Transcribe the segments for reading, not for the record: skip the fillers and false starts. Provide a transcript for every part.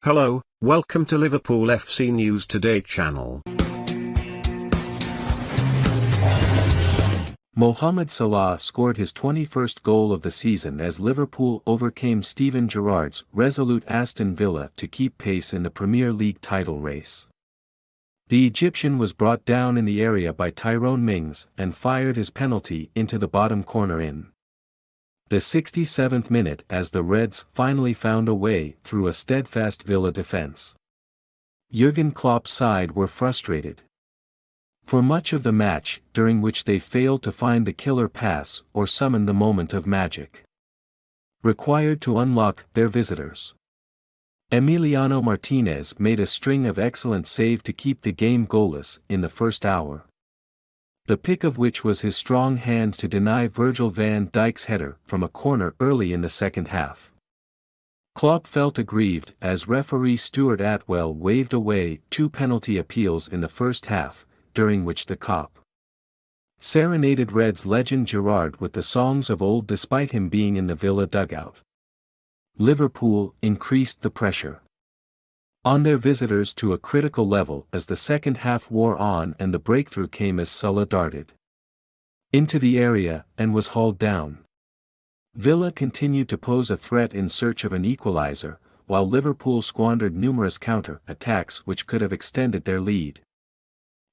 Hello, welcome to Liverpool FC News Today channel. Mohamed Salah scored his 21st goal of the season as Liverpool overcame Steven Gerrard's resolute Aston Villa to keep pace in the Premier League title race. The Egyptian was brought down in the area by Tyrone Mings and fired his penalty into the bottom corner in the 67th minute as the Reds finally found a way through a steadfast Villa defense. Jurgen Klopp's side were frustrated for much of the match, during which they failed to find the killer pass or summon the moment of magic required to unlock their visitors. Emiliano Martinez made a string of excellent saves to keep the game goalless in the first hour, the pick of which was his strong hand to deny Virgil van Dijk's header from a corner early in the second half. Klopp felt aggrieved as referee Stuart Atwell waved away 2 penalty appeals in the first half, during which the cop serenaded Reds legend Gerrard with the songs of old despite him being in the Villa dugout. Liverpool increased the pressure on their visitors to a critical level as the second half wore on, and the breakthrough came as Salah darted into the area and was hauled down. Villa continued to pose a threat in search of an equalizer, while Liverpool squandered numerous counter-attacks which could have extended their lead,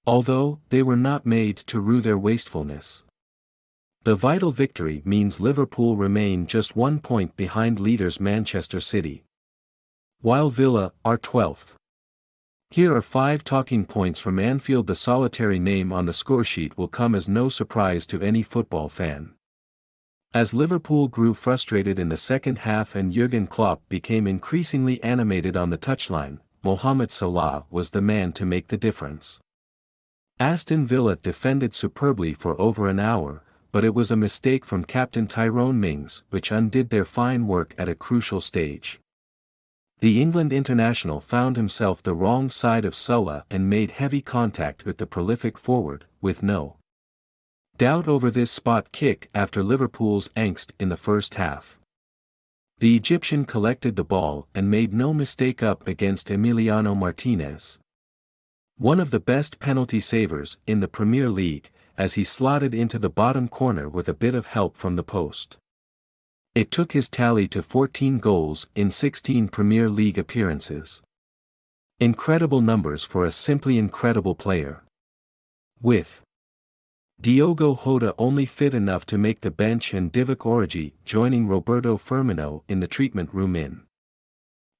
although they were not made to rue their wastefulness. The vital victory means Liverpool remain just 1 point behind leaders Manchester City, while Villa are 12th. Here are 5 talking points from Anfield. The solitary name on the scoresheet will come as no surprise to any football fan. As Liverpool grew frustrated in the second half and Jurgen Klopp became increasingly animated on the touchline, Mohamed Salah was the man to make the difference. Aston Villa defended superbly for over an hour, but it was a mistake from captain Tyrone Mings which undid their fine work at a crucial stage. The England international found himself the wrong side of Salah and made heavy contact with the prolific forward, with no doubt over this spot kick after Liverpool's angst in the first half. The Egyptian collected the ball and made no mistake up against Emiliano Martinez, one of the best penalty savers in the Premier League, as he slotted into the bottom corner with a bit of help from the post. It took his tally to 14 goals in 16 Premier League appearances. Incredible numbers for a simply incredible player, with Diogo Jota only fit enough to make the bench and Divock Origi joining Roberto Firmino in the treatment room in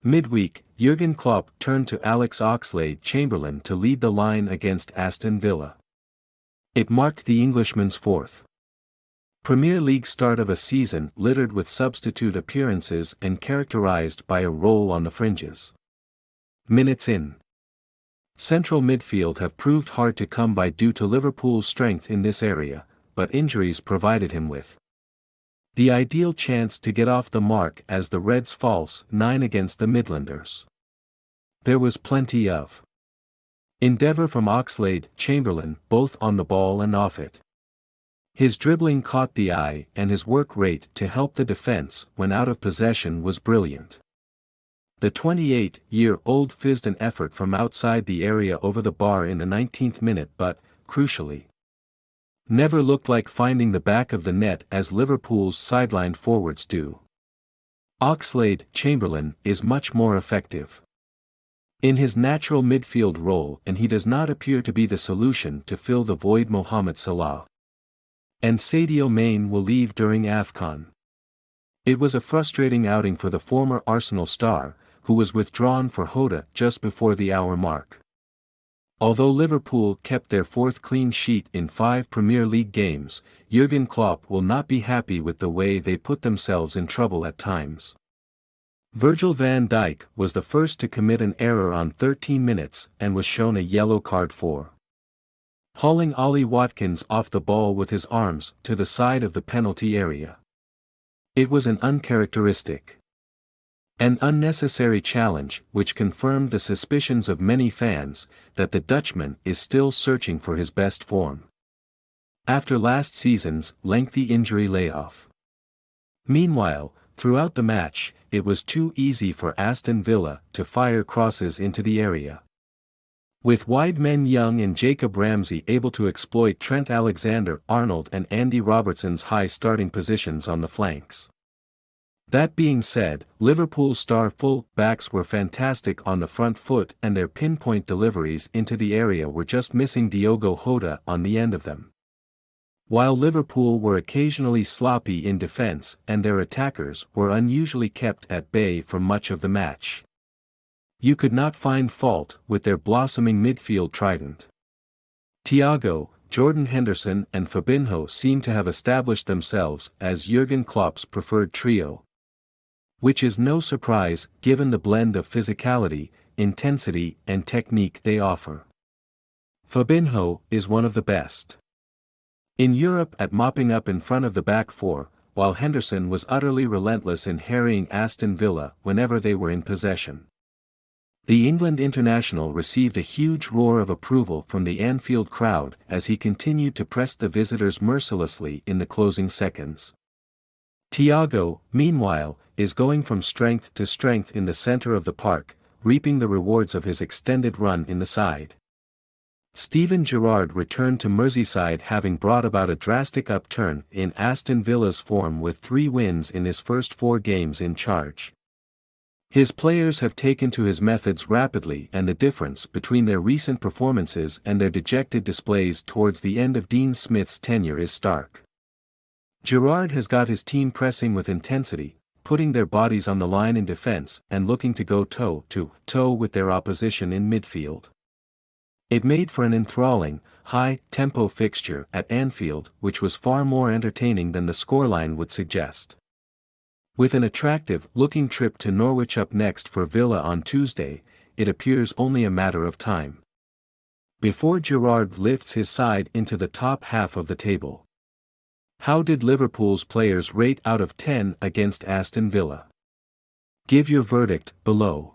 midweek. Jurgen Klopp turned to Alex Oxlade-Chamberlain to lead the line against Aston Villa. It marked the Englishman's 4th Premier League start of a season littered with substitute appearances and characterized by a role on the fringes. Minutes in central midfield have proved hard to come by due to Liverpool's strength in this area, but injuries provided him with the ideal chance to get off the mark as the Reds' false 9 against the Midlanders. There was plenty of endeavour from Oxlade-Chamberlain both on the ball and off it. His dribbling caught the eye and his work rate to help the defense when out of possession was brilliant. The 28-year-old fizzed an effort from outside the area over the bar in the 19th minute but, crucially, never looked like finding the back of the net as Liverpool's sidelined forwards do. Oxlade-Chamberlain is much more effective in his natural midfield role, and he does not appear to be the solution to fill the void Mohamed Salah and Sadio Mane will leave during AFCON. It was a frustrating outing for the former Arsenal star, who was withdrawn for Jota just before the hour mark. Although Liverpool kept their 4th clean sheet in 5 Premier League games, Jurgen Klopp will not be happy with the way they put themselves in trouble at times. Virgil van Dijk was the first to commit an error on 13 minutes and was shown a yellow card for hauling Ollie Watkins off the ball with his arms to the side of the penalty area. It was an uncharacteristic and unnecessary challenge which confirmed the suspicions of many fans that the Dutchman is still searching for his best form after last season's lengthy injury layoff. Meanwhile, throughout the match, it was too easy for Aston Villa to fire crosses into the area. With wide men Young and Jacob Ramsey able to exploit Trent Alexander-Arnold and Andy Robertson's high starting positions on the flanks. That being said, Liverpool's star full-backs were fantastic on the front foot and their pinpoint deliveries into the area were just missing Diogo Jota on the end of them. While Liverpool were occasionally sloppy in defence and their attackers were unusually kept at bay for much of the match. You could not find fault with their blossoming midfield trident. Thiago, Jordan Henderson and Fabinho seem to have established themselves as Jurgen Klopp's preferred trio. Which is no surprise given the blend of physicality, intensity and technique they offer. Fabinho is one of the best in Europe at mopping up in front of the back four, while Henderson was utterly relentless in harrying Aston Villa whenever they were in possession. The England international received a huge roar of approval from the Anfield crowd as he continued to press the visitors mercilessly in the closing seconds. Thiago, meanwhile, is going from strength to strength in the centre of the park, reaping the rewards of his extended run in the side. Steven Gerrard returned to Merseyside having brought about a drastic upturn in Aston Villa's form with 3 wins in his first 4 games in charge. His players have taken to his methods rapidly and the difference between their recent performances and their dejected displays towards the end of Dean Smith's tenure is stark. Gerrard has got his team pressing with intensity, putting their bodies on the line in defense and looking to go toe-to-toe with their opposition in midfield. It made for an enthralling, high-tempo fixture at Anfield which was far more entertaining than the scoreline would suggest. With an attractive-looking trip to Norwich up next for Villa on Tuesday, it appears only a matter of time before Gerrard lifts his side into the top half of the table. How did Liverpool's players rate out of 10 against Aston Villa? Give your verdict below.